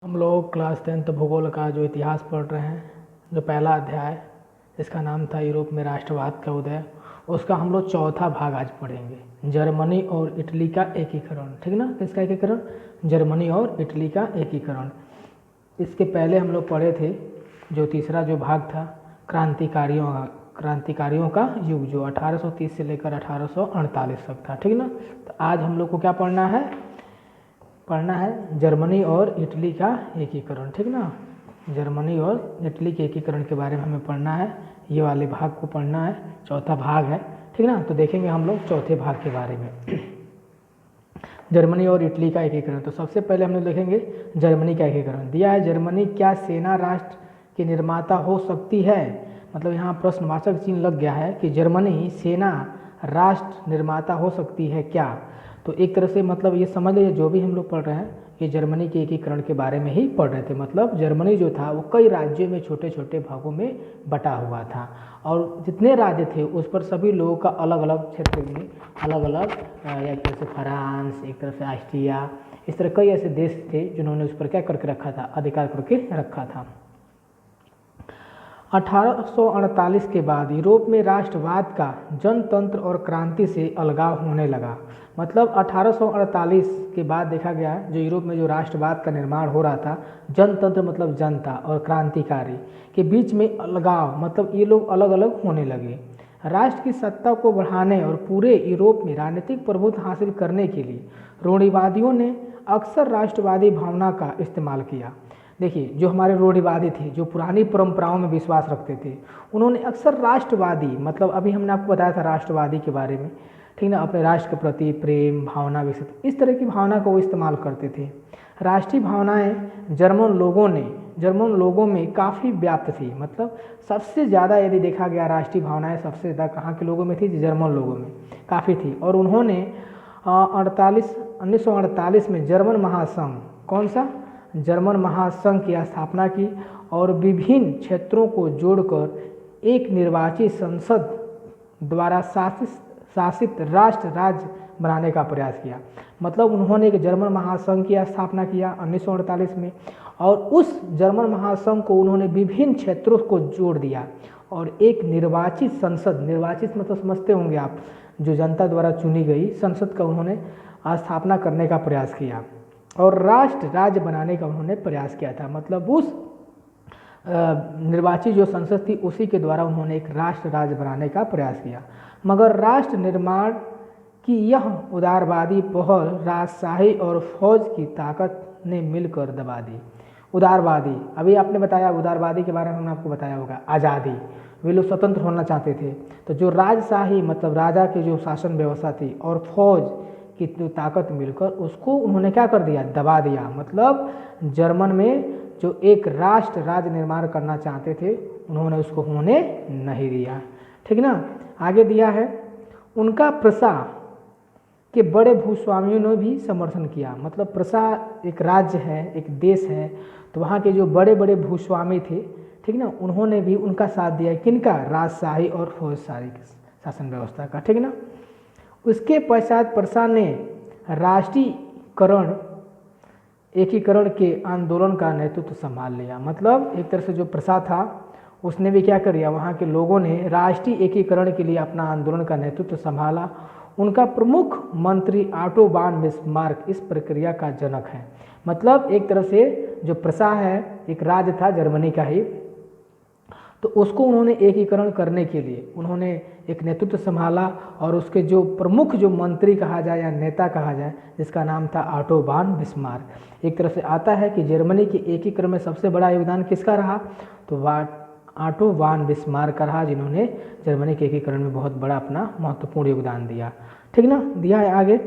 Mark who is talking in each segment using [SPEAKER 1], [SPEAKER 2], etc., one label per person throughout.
[SPEAKER 1] हम लोग क्लास 10 भूगोल का जो इतिहास पढ़ रहे हैं, जो पहला अध्याय इसका नाम था यूरोप में राष्ट्रवाद का उदय, उसका हम लोग चौथा भाग आज पढ़ेंगे, जर्मनी और इटली का एकीकरण। ठीक ना, किसका एकीकरण? जर्मनी और इटली का एकीकरण। इसके पहले हम लोग पढ़े थे जो तीसरा जो भाग था, क्रांतिकारियों का युग, जो 1830 से लेकर 1848 तक था। ठीक ना, तो आज हम लोग को क्या पढ़ना है जर्मनी और इटली का एकीकरण। ठीक ना, जर्मनी और इटली के एकीकरण के बारे में हमें पढ़ना है, ये वाले भाग को पढ़ना है, चौथा भाग है। ठीक ना, तो देखेंगे हम लोग चौथे भाग के बारे में, जर्मनी और इटली का एकीकरण। तो सबसे पहले हम लोग देखेंगे जर्मनी का एकीकरण। दिया है, जर्मनी क्या सेना राष्ट्र की निर्माता हो सकती है? मतलब यहाँ प्रश्नवाचक चिन्ह लग गया है कि जर्मनी सेना राष्ट्र निर्माता हो सकती है क्या? तो एक तरह से मतलब ये समझ लीजिए, जो भी हम लोग पढ़ रहे हैं ये जर्मनी के एकीकरण के बारे में ही पढ़ रहे थे। मतलब जर्मनी जो था वो कई राज्यों में छोटे छोटे भागों में बटा हुआ था, और जितने राज्य थे उस पर सभी लोगों का अलग अलग क्षेत्र में अलग अलग, एक तरह से फ्रांस, एक तरह से ऑस्ट्रिया, इस तरह कई ऐसे देश थे जिन्होंने उस पर क्या करके रखा था, अधिकार करके रखा था। 1848 के बाद यूरोप में राष्ट्रवाद का जनतंत्र और क्रांति से अलगाव होने लगा। मतलब 1848 के बाद देखा गया जो यूरोप में जो राष्ट्रवाद का निर्माण हो रहा था, जनतंत्र मतलब जनता और क्रांतिकारी के बीच में अलगाव, मतलब ये लोग अलग अलग होने लगे। राष्ट्र की सत्ता को बढ़ाने और पूरे यूरोप में राजनीतिक प्रभुत्व हासिल करने के लिए रूढ़िवादियों ने अक्सर राष्ट्रवादी भावना का इस्तेमाल किया। देखिए, जो हमारे रूढ़िवादी थे, जो पुरानी परंपराओं में विश्वास रखते थे, उन्होंने अक्सर राष्ट्रवादी, मतलब अभी हमने आपको बताया था राष्ट्रवादी के बारे में, ठीक ना, अपने राष्ट्र के प्रति प्रेम भावना विकसित, इस तरह की भावना को वो इस्तेमाल करते थे। राष्ट्रीय भावनाएं जर्मन लोगों में काफ़ी व्याप्त थी। मतलब सबसे ज़्यादा यदि देखा गया राष्ट्रीय भावनाएं सबसे ज़्यादा कहाँ के लोगों में थी? जर्मन लोगों में काफ़ी थी। और उन्होंने 1948 में जर्मन महासंघ, कौन सा? जर्मन महासंघ की स्थापना की और विभिन्न क्षेत्रों को जोड़कर एक निर्वाचित संसद द्वारा शासित राष्ट्र राज्य बनाने का प्रयास किया। मतलब उन्होंने एक जर्मन महासंघ की स्थापना किया 1948 में, और उस जर्मन महासंघ को उन्होंने विभिन्न क्षेत्रों को जोड़ दिया और एक निर्वाचित संसद, निर्वाचित मतलब समझते होंगे आप, जो जनता द्वारा चुनी गई संसद का उन्होंने स्थापना करने का प्रयास किया और राष्ट्र राज्य बनाने का उन्होंने प्रयास किया था। मतलब उस निर्वाचित जो संसद थी उसी के द्वारा उन्होंने एक राष्ट्र राज्य बनाने का प्रयास किया। मगर राष्ट्र निर्माण की यह उदारवादी पहल राजशाही और फौज की ताकत ने मिलकर दबा दी। उदारवादी, अभी आपने बताया उदारवादी के बारे में हमने आपको बताया होगा, आज़ादी, वे लोग स्वतंत्र होना चाहते थे। तो जो राजशाही मतलब राजा की जो शासन व्यवस्था थी और फौज की ताकत मिलकर उसको उन्होंने क्या कर दिया? दबा दिया। मतलब जर्मन में जो एक राष्ट्र राज्य निर्माण करना चाहते थे उन्होंने उसको होने नहीं दिया। ठीक ना, आगे दिया है, उनका प्रसा के बड़े भूस्वामियों ने भी समर्थन किया। मतलब प्रसा एक राज्य है, एक देश है, तो वहाँ के जो बड़े बड़े भूस्वामी थे, ठीक ना, उन्होंने भी उनका साथ दिया। किनका? राजशाही और फौजशाही शासन व्यवस्था का। ठीक ना, उसके पश्चात प्रसा ने राष्ट्रीयकरण एकीकरण के आंदोलन का नेतृत्व संभाल लिया। मतलब एक तरह से जो प्रसा था उसने भी क्या कर दिया, वहाँ के लोगों ने राष्ट्रीय एकीकरण के लिए अपना आंदोलन का नेतृत्व संभाला। उनका प्रमुख मंत्री ऑटो वॉन बिस्मार्क इस प्रक्रिया का जनक है। मतलब एक तरह से जो प्रसा है एक राज्य था जर्मनी का ही, तो उसको उन्होंने एकीकरण करने के लिए उन्होंने एक नेतृत्व संभाला और उसके जो प्रमुख जो मंत्री कहा जाए या नेता कहा जाए, जिसका नाम था ऑटो वॉन बिस्मार्क। एक तरह से आता है कि जर्मनी के एकीकरण में सबसे बड़ा योगदान किसका रहा? तो ऑटो वॉन बिस्मार्क का रहा, जिन्होंने जर्मनी के एकीकरण में बहुत बड़ा अपना महत्वपूर्ण योगदान दिया। ठीक ना, दिया है आगे,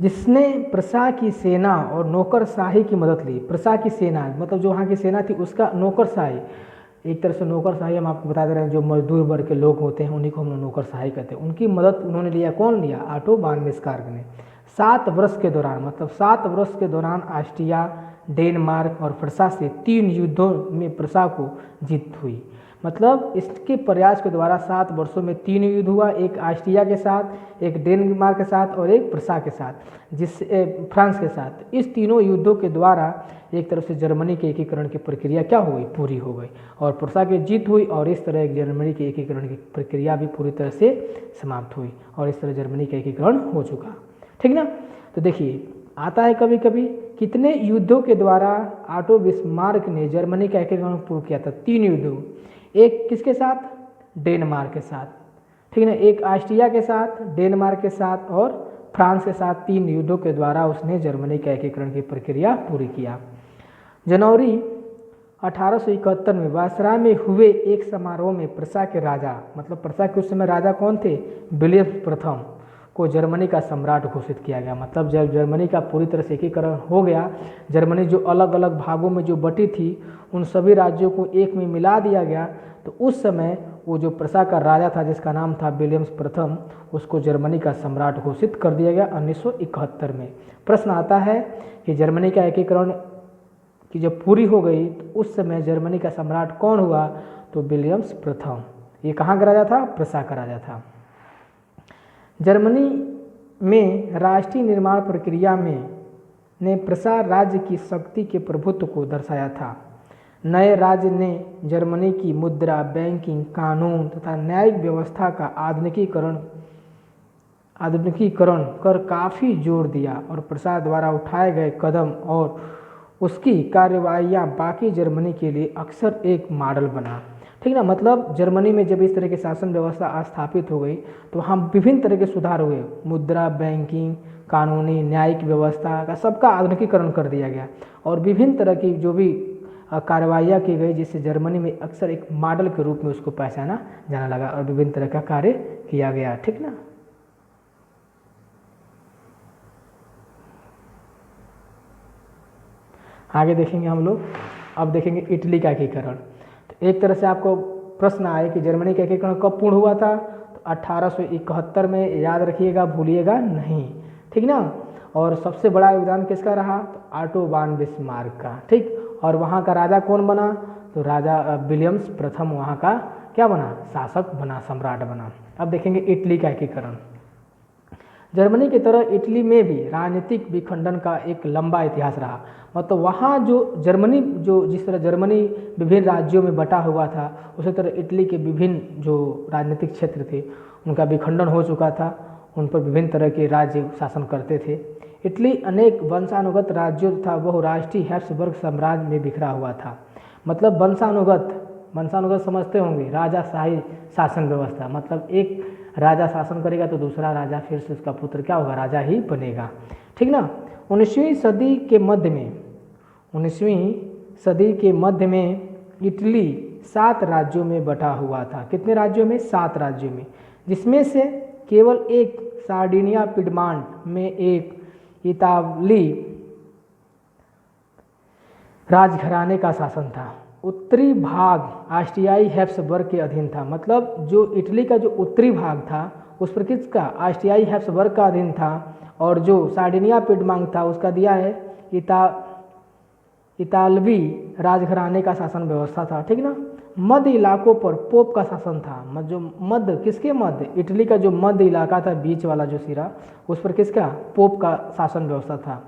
[SPEAKER 1] जिसने प्रसा की सेना और नौकरशाही की मदद ली। प्रसा की सेना मतलब जो वहाँ की सेना थी उसका नौकरशाही, एक तरह से नौकरशाही हम आपको बता दे रहे हैं, जो मजदूर वर्ग के लोग होते हैं उन्हीं को हम लोग नौकरशाही कहते हैं। उनकी मदद उन्होंने लिया। कौन लिया? ऑटो वॉन बिस्मार्क ने। 7 वर्ष के दौरान, मतलब 7 वर्ष के दौरान ऑस्ट्रिया, डेनमार्क और प्रसा से 3 युद्धों में प्रसा को जीत हुई। मतलब इसके प्रयास के द्वारा 7 वर्षों में 3 युद्ध हुआ, एक ऑस्ट्रिया के साथ, एक डेनमार्क के साथ और एक प्रसा के साथ, फ्रांस के साथ। इस तीनों युद्धों के द्वारा एक तरफ से जर्मनी के एकीकरण की प्रक्रिया क्या हो गई, पूरी हो गई, और प्रसा की जीत हुई, और इस तरह जर्मनी के एकीकरण की प्रक्रिया भी पूरी तरह से समाप्त हुई, और इस तरह जर्मनी का एकीकरण हो चुका। ठीक ना। तो देखिए आता है कभी कभी, कितने युद्धों के द्वारा ऑटो बिस्मार्क ने जर्मनी का एकीकरण पूर्ण किया था? 3 युद्धों। एक किसके साथ? डेनमार्क के साथ, ठीक है ना, एक ऑस्ट्रिया के साथ, डेनमार्क के साथ और फ्रांस के साथ। 3 युद्धों के द्वारा उसने जर्मनी का एकीकरण की प्रक्रिया पूरी किया। जनवरी 1871 में वासरा में हुए एक समारोह में प्रसा के राजा, मतलब प्रसा के उस समय राजा कौन थे? विलियम प्रथम को जर्मनी का सम्राट घोषित किया गया। मतलब जब जर्मनी का पूरी तरह से एकीकरण हो गया, जर्मनी जो अलग अलग भागों में जो बटी थी उन सभी राज्यों को एक में मिला दिया गया, तो उस समय वो जो प्रसा का राजा था जिसका नाम था विलियम्स प्रथम, उसको जर्मनी का सम्राट घोषित कर दिया गया 1971 में। प्रश्न आता है कि जर्मनी का एकीकरण की जब पूरी हो गई तो उस समय जर्मनी का सम्राट कौन हुआ? तो विलियम्स प्रथम। ये कहाँ का राजा था? प्रसा का राजा था। जर्मनी में राष्ट्रीय निर्माण प्रक्रिया में ने प्रसा राज्य की शक्ति के प्रभुत्व को दर्शाया था। नए राज्य ने जर्मनी की मुद्रा, बैंकिंग, कानून तथा न्यायिक व्यवस्था का आधुनिकीकरण कर काफ़ी जोर दिया, और प्रसा द्वारा उठाए गए कदम और उसकी कार्यवाहियाँ बाकी जर्मनी के लिए अक्सर एक मॉडल बना। ठीक ना। मतलब जर्मनी में जब इस तरह की शासन व्यवस्था स्थापित हो गई तो वहाँ विभिन्न तरह के सुधार हुए, मुद्रा, बैंकिंग, कानूनी, न्यायिक व्यवस्था का सबका आधुनिकीकरण कर दिया गया, और विभिन्न तरह की जो भी कार्रवाइयाँ की गई, जिससे जर्मनी में अक्सर एक मॉडल के रूप में उसको पहचाना जाने लगा, और विभिन्न तरह का कार्य किया गया। ठीक ना। आगे देखेंगे हम लोग। अब देखेंगे इटली का एकीकरण। तो एक तरह से आपको प्रश्न आए कि जर्मनी का एकीकरण कब पूर्ण हुआ था? तो 1871 में, याद रखिएगा, भूलिएगा नहीं। ठीक ना। और सबसे बड़ा योगदान किसका रहा? तो ऑटो वान बिस्मार्क का। ठीक। और वहाँ का राजा कौन बना? तो राजा विलियम्स प्रथम वहाँ का क्या बना? शासक बना, सम्राट बना। अब देखेंगे इटली का एकीकरण। जर्मनी की तरह इटली में भी राजनीतिक विखंडन का एक लंबा इतिहास रहा। मतलब वहाँ जो जर्मनी, जो जिस तरह जर्मनी विभिन्न राज्यों में बटा हुआ था, उसी तरह इटली के विभिन्न जो राजनीतिक क्षेत्र थे उनका विखंडन हो चुका था, उन पर विभिन्न तरह के राज्य शासन करते थे। इटली अनेक वंशानुगत राज्यों तथा बहुराष्ट्रीय हैब्सबर्ग साम्राज्य में बिखरा हुआ था। मतलब वंशानुगत समझते होंगे, राजाशाही शासन व्यवस्था। मतलब एक राजा शासन करेगा तो दूसरा राजा फिर से उसका पुत्र क्या होगा? राजा ही बनेगा। ठीक ना। 19वीं सदी के मध्य में इटली 7 राज्यों में बटा हुआ था। कितने राज्यों में? 7 राज्यों में, जिसमें से केवल एक सार्डिनिया पिडमांट में एक इतालवी राजघराने का शासन था। उत्तरी भाग ऑस्ट्रियाई हैब्सबर्ग के अधीन था। मतलब जो इटली का जो उत्तरी भाग था उस पर किसका? ऑस्ट्रियाई हैब्सबर्ग का अधीन था, और जो सार्डिनिया पिडमांट था उसका दिया है इतालवी राजघराने का शासन व्यवस्था था। ठीक ना। मध्य इलाकों पर पोप का शासन था। जो मध्य, किसके मध्य? इटली का जो मध्य इलाका था, बीच वाला जो सिरा, उस पर किसका? पोप का शासन व्यवस्था था।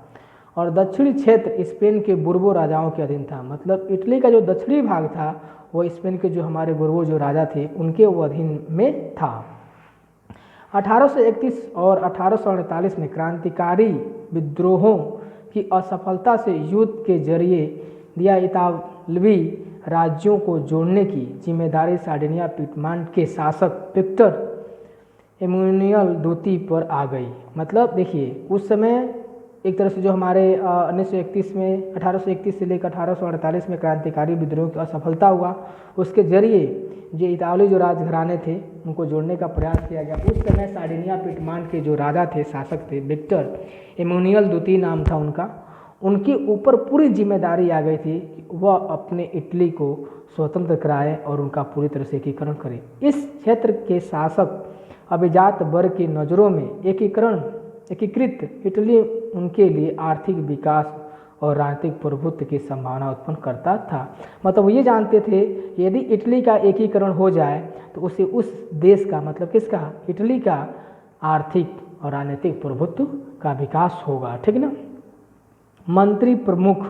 [SPEAKER 1] और दक्षिणी क्षेत्र स्पेन के बुर्बो राजाओं के अधीन था। मतलब इटली का जो दक्षिणी भाग था वो स्पेन के जो हमारे बुर्बो जो राजा थे उनके वो अधीन में था। 1831 और 1848 में क्रांतिकारी विद्रोहों की असफलता से युद्ध के जरिए दिया इतालवी राज्यों को जोड़ने की जिम्मेदारी सार्डिनिया पिडमांट के शासक विक्टर एमुनियल द्वितीय पर आ गई। मतलब देखिए उस समय एक तरह से जो हमारे 1931 में 1831 से लेकर 1848 में क्रांतिकारी विद्रोह की असफलता हुआ, उसके जरिए जो इतालवी जो राजघराने थे उनको जोड़ने का प्रयास किया गया। उस समय सार्डिनिया पिडमांट के जो राजा थे, शासक थे, विक्टर एमुनियल द्वितीय नाम था उनका, उनके ऊपर पूरी जिम्मेदारी आ गई थी कि वह अपने इटली को स्वतंत्र कराए और उनका पूरी तरह से एकीकरण करे। इस क्षेत्र के शासक अभिजात वर्ग की नज़रों में एकीकृत इटली उनके लिए आर्थिक विकास और राजनीतिक प्रभुत्व की संभावना उत्पन्न करता था। मतलब वो ये जानते थे कि यदि इटली का एकीकरण हो जाए तो उससे उस देश का, मतलब किसका, इटली का आर्थिक और राजनीतिक प्रभुत्व का विकास होगा। ठीक ना। मंत्री प्रमुख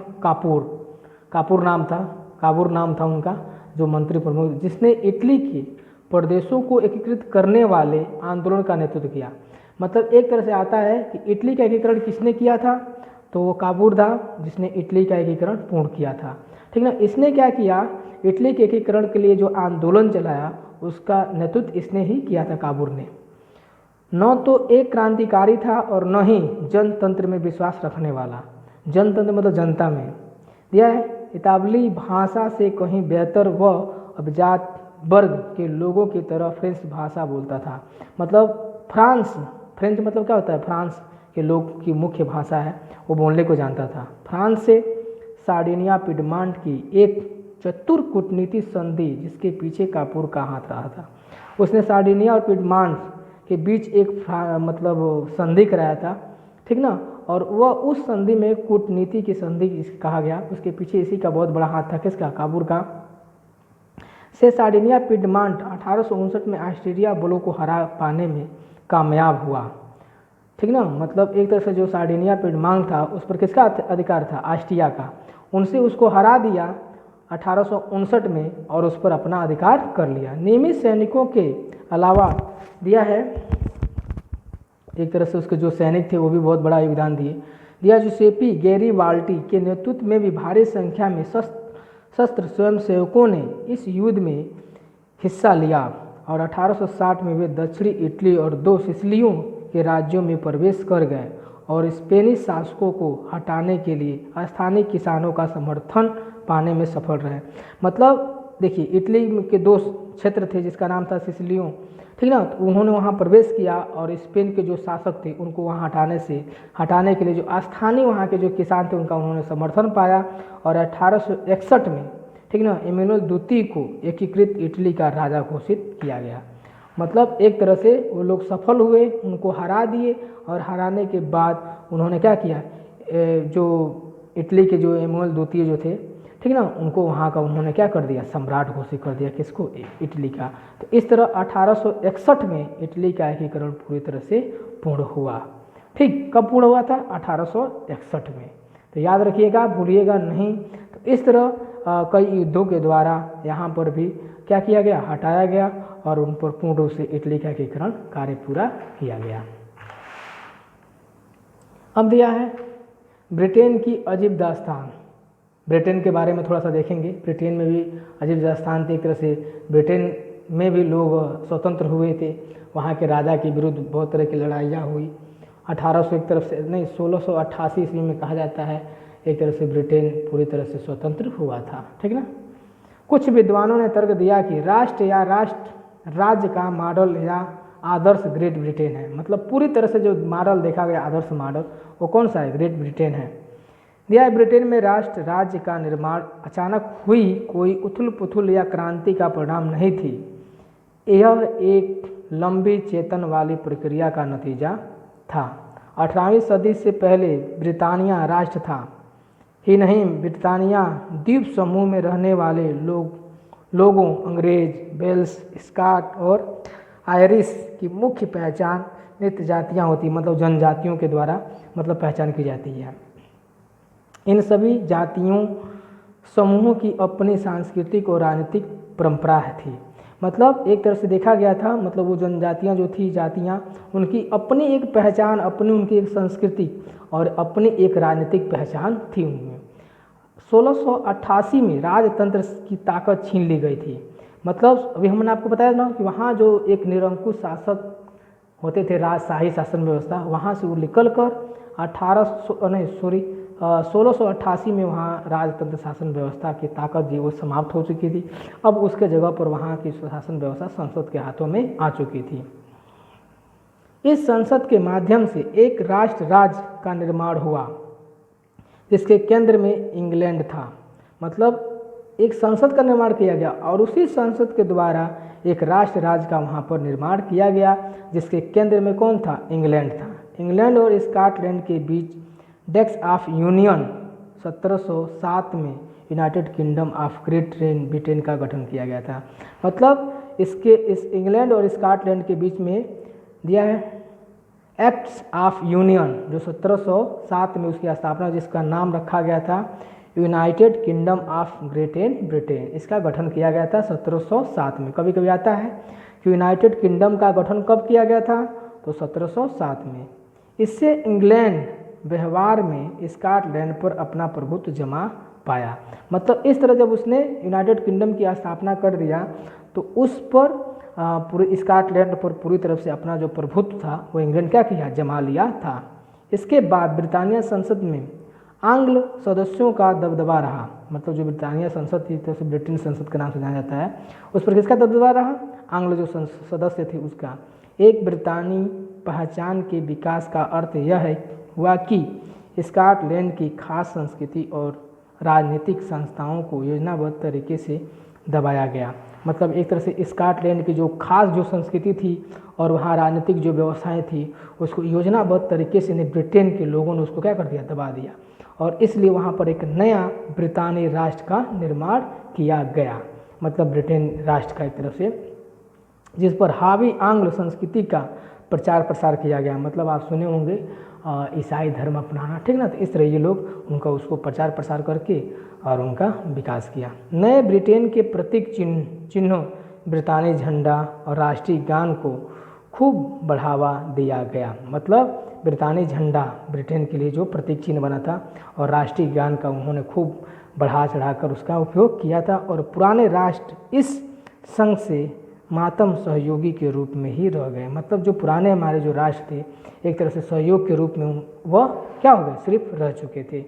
[SPEAKER 1] कापूर नाम था उनका, जो मंत्री प्रमुख, जिसने इटली के प्रदेशों को एकीकृत करने वाले आंदोलन का नेतृत्व किया। मतलब एक तरह से आता है कि इटली का एकीकरण किसने किया था, तो वो कापूर था जिसने इटली का एकीकरण पूर्ण किया था। ठीक ना। इसने क्या किया, इटली के एकीकरण के लिए जो आंदोलन चलाया उसका नेतृत्व इसने ही किया था, कापूर ने। न तो एक क्रांतिकारी था और न ही जनतंत्र में विश्वास रखने वाला। जनतंत्र मतलब जनता में। दिया है, इतालवी भाषा से कहीं बेहतर व अभिजात वर्ग के लोगों की तरह फ्रेंच भाषा बोलता था। मतलब फ्रेंच मतलब क्या होता है, फ्रांस के लोग की मुख्य भाषा है, वो बोलने को जानता था। फ्रांस से सार्डिनिया पिडमांट की एक चतुर कूटनीति संधि जिसके पीछे कापूर का हाथ रहा था। उसने सार्डिनिया और पिडमांट के बीच एक मतलब संधि कराया था। ठीक ना। और वह उस संधि में कूटनीति की संधि कहा गया, उसके पीछे इसी का बहुत बड़ा हाथ था, किसका, कापूर का। से सार्डिनिया पिडमांट 1859 में ऑस्ट्रिया बलों को हरा पाने में कामयाब हुआ। ठीक ना। मतलब एक तरह से जो सार्डिनिया पिडमांट था उस पर किसका अधिकार था, ऑस्ट्रिया का। उनसे उसको हरा दिया 1859 में और उस पर अपना अधिकार कर लिया। नियमित सैनिकों के अलावा दिया है, एक तरह से उसके जो सैनिक थे वो भी बहुत बड़ा योगदान दिया। जुसेपी गैरीबाल्डी के नेतृत्व में भी भारी संख्या में शस्त्र स्वयंसेवकों ने इस युद्ध में हिस्सा लिया और 1860 में वे दक्षिणी इटली और 2 सिसिलियों के राज्यों में प्रवेश कर गए और स्पेनिश शासकों को हटाने के लिए स्थानीय किसानों का समर्थन पाने में सफल रहे। मतलब देखिए, इटली के 2 क्षेत्र थे जिसका नाम था सिसिलियों। ठीक ना। तो उन्होंने वहाँ प्रवेश किया और स्पेन के जो शासक थे उनको वहाँ हटाने के लिए जो स्थानीय वहाँ के जो किसान थे उनका उन्होंने समर्थन पाया और 1861 में, ठीक ना, इमैनुअल द्वितीय को एकीकृत इटली का राजा घोषित किया गया। मतलब एक तरह से वो लोग सफल हुए, उनको हरा दिए और हराने के बाद उन्होंने क्या किया, जो इटली के जो इमैनुअल द्वितीय जो थे, ठीक ना, उनको वहाँ का उन्होंने क्या कर दिया, सम्राट घोषित कर दिया, किसको, इटली का। तो इस तरह 1861 में इटली का एकीकरण पूरी तरह से पूर्ण हुआ। ठीक, कब पूर्ण हुआ था, 1861 में। तो याद रखिएगा, भूलिएगा नहीं। तो इस तरह कई युद्धों के द्वारा यहाँ पर भी क्या किया गया, हटाया गया और उन पर पूर्ण रूप से इटली का एकीकरण कार्य पूरा किया गया। अब दिया है ब्रिटेन की अजीब दास्तान। ब्रिटेन के बारे में थोड़ा सा देखेंगे। ब्रिटेन में भी अजीब दास्तान थी। एक तरह से ब्रिटेन में भी लोग स्वतंत्र हुए थे, वहाँ के राजा के विरुद्ध बहुत तरह की लड़ाइयाँ हुई। 1688 ईस्वी में कहा जाता है एक तरह से ब्रिटेन पूरी तरह से स्वतंत्र हुआ था। ठीक ना। कुछ विद्वानों ने तर्क दिया कि राष्ट्र या राष्ट्र राज्य का मॉडल या आदर्श ग्रेट ब्रिटेन है। मतलब पूरी तरह से जो मॉडल देखा गया, आदर्श मॉडल, वो कौन सा है, ग्रेट ब्रिटेन है। दिया है, ब्रिटेन में राष्ट्र राज्य का निर्माण अचानक हुई कोई उथल पुथल या क्रांति का परिणाम नहीं थी। यह एक लंबी चेतन वाली प्रक्रिया का नतीजा था। 18वीं सदी से पहले ब्रिटानिया राष्ट्र था ही नहीं, ब्रिटानिया द्वीप समूह में रहने वाले लोगों अंग्रेज, वेल्स, स्कॉट और आयरिश की मुख्य पहचान नित्य जातियाँ होती, मतलब जनजातियों के द्वारा मतलब पहचान की जाती है। इन सभी जातियों समूहों की अपनी सांस्कृतिक और राजनीतिक परंपरा थी। मतलब एक तरह से देखा गया था, मतलब वो जनजातियाँ जो थी, जातियाँ, उनकी अपनी एक पहचान, अपनी उनकी एक संस्कृति और अपनी एक राजनीतिक पहचान थी उनमें। 1688 में राजतंत्र की ताकत छीन ली गई थी। मतलब अभी हमने आपको बताया ना कि वहाँ जो एक निरंकुश शासक होते थे, राजशाही शासन व्यवस्था, वहाँ से वो निकल कर 1688 में वहाँ राजतंत्र शासन व्यवस्था की ताकत जी वो समाप्त हो चुकी थी। अब उसके जगह पर वहाँ की शासन व्यवस्था संसद के हाथों में आ चुकी थी। इस संसद के माध्यम से एक राष्ट्र राज्य का निर्माण हुआ जिसके केंद्र में इंग्लैंड था। मतलब एक संसद का निर्माण किया गया और उसी संसद के द्वारा एक राष्ट्र राज्य का वहाँ पर निर्माण किया गया जिसके केंद्र में कौन था, इंग्लैंड था। इंग्लैंड और स्कॉटलैंड के बीच डेक्स ऑफ यूनियन 1707 में United kingdom of great Britain का गठन किया गया था। मतलब इस इंग्लैंड और स्कॉटलैंड के बीच में दिया है एक्ट्स ऑफ यूनियन, जो 1707 में उसकी स्थापना, जिसका नाम रखा गया था United kingdom of great Britain. इसका गठन किया गया था 1707 में। कभी कभी आता है कि यूनाइटेड किंगडम का गठन कब किया गया था, तो 1707 में। इससे इंग्लैंड व्यवहार में स्कॉटलैंड पर अपना प्रभुत्व जमा पाया। मतलब इस तरह जब उसने यूनाइटेड किंगडम की स्थापना कर दिया तो उस पर पूरे स्कॉटलैंड पर पूरी तरफ से अपना जो प्रभुत्व था वो इंग्लैंड क्या किया, जमा लिया था। इसके बाद ब्रिटानिया संसद में आंग्ल सदस्यों का दबदबा रहा। मतलब जो ब्रिटानिया संसद थी, तो ब्रिटेन संसद के नाम से जाना जाता है, उस पर किसका दबदबा रहा, आंग्ल जो सदस्य थे उसका। एक ब्रितानी पहचान के विकास का अर्थ यह हुआ कि स्कॉटलैंड की खास संस्कृति और राजनीतिक संस्थाओं को योजनाबद्ध तरीके से दबाया गया। मतलब एक तरह से स्कॉटलैंड की जो खास जो संस्कृति थी और वहाँ राजनीतिक जो व्यवस्थाएं थी उसको योजनाबद्ध तरीके से ब्रिटेन के लोगों ने उसको क्या कर दिया, दबा दिया। और इसलिए वहाँ पर एक नया ब्रितानी राष्ट्र का निर्माण किया गया। मतलब ब्रिटेन राष्ट्र का एक तरफ से, जिस पर हावी आंग्ल संस्कृति का प्रचार प्रसार किया गया। मतलब आप सुने होंगे ईसाई धर्म अपनाना, ठीक ना। तो इस तरह ये लोग उनका उसको प्रचार प्रसार करके और उनका विकास किया। नए ब्रिटेन के प्रतीक चिन्हों ब्रितानी झंडा और राष्ट्रीय गान को खूब बढ़ावा दिया गया। मतलब ब्रितानी झंडा ब्रिटेन के लिए जो प्रतीक चिन्ह बना था और राष्ट्रीय गान का उन्होंने खूब बढ़ा चढ़ाकर उसका उपयोग किया था। और पुराने राष्ट्र इस संघ से मातम सहयोगी के रूप में ही रह गए। मतलब जो पुराने हमारे जो राष्ट्र थे एक तरह से सहयोग के रूप में वह क्या हो गए, सिर्फ रह चुके थे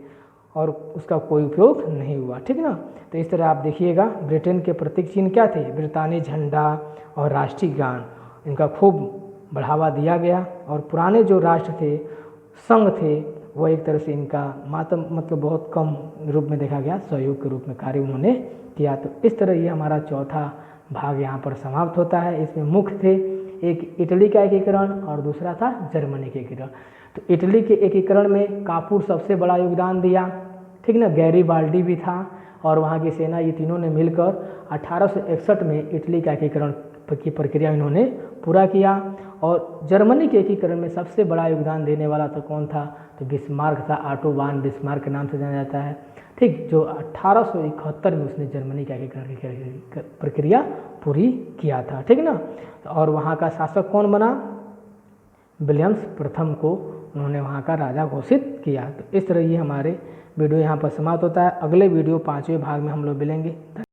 [SPEAKER 1] और उसका कोई उपयोग नहीं हुआ, ठीक ना। तो इस तरह आप देखिएगा ब्रिटेन के प्रतीक चिन्ह क्या थे, ब्रितानी झंडा और राष्ट्रीय गान, इनका खूब बढ़ावा दिया गया। और पुराने जो राष्ट्र थे, संघ थे, वो एक तरह से इनका मातम मतलब बहुत कम रूप में देखा गया, सहयोग के रूप में कार्य उन्होंने किया। तो इस तरह ये हमारा चौथा भाग यहाँ पर समाप्त होता है। इसमें मुख्य थे एक इटली का एकीकरण और दूसरा था जर्मनी के एकीकरण। तो इटली के एकीकरण में कापूर सबसे बड़ा योगदान दिया, ठीक ना। गैरीबाल्डी भी था और वहाँ की सेना, ये तीनों ने मिलकर 1861 में इटली का एकीकरण की प्रक्रिया इन्होंने पूरा किया। और जर्मनी के एकीकरण में सबसे बड़ा योगदान देने वाला तो कौन था, तो बिस्मार्क था। ऑटो वान बिस्मार्क के नाम से जाना जाता है, ठीक, जो 1871 में उसने जर्मनी का एकीकरण की प्रक्रिया पूरी किया था, ठीक ना। और वहाँ का शासक कौन बना, विलियम्स प्रथम को उन्होंने वहाँ का राजा घोषित किया। तो इस तरह ये हमारे वीडियो यहाँ पर समाप्त होता है। अगले वीडियो 5वें भाग में हम लोग मिलेंगे।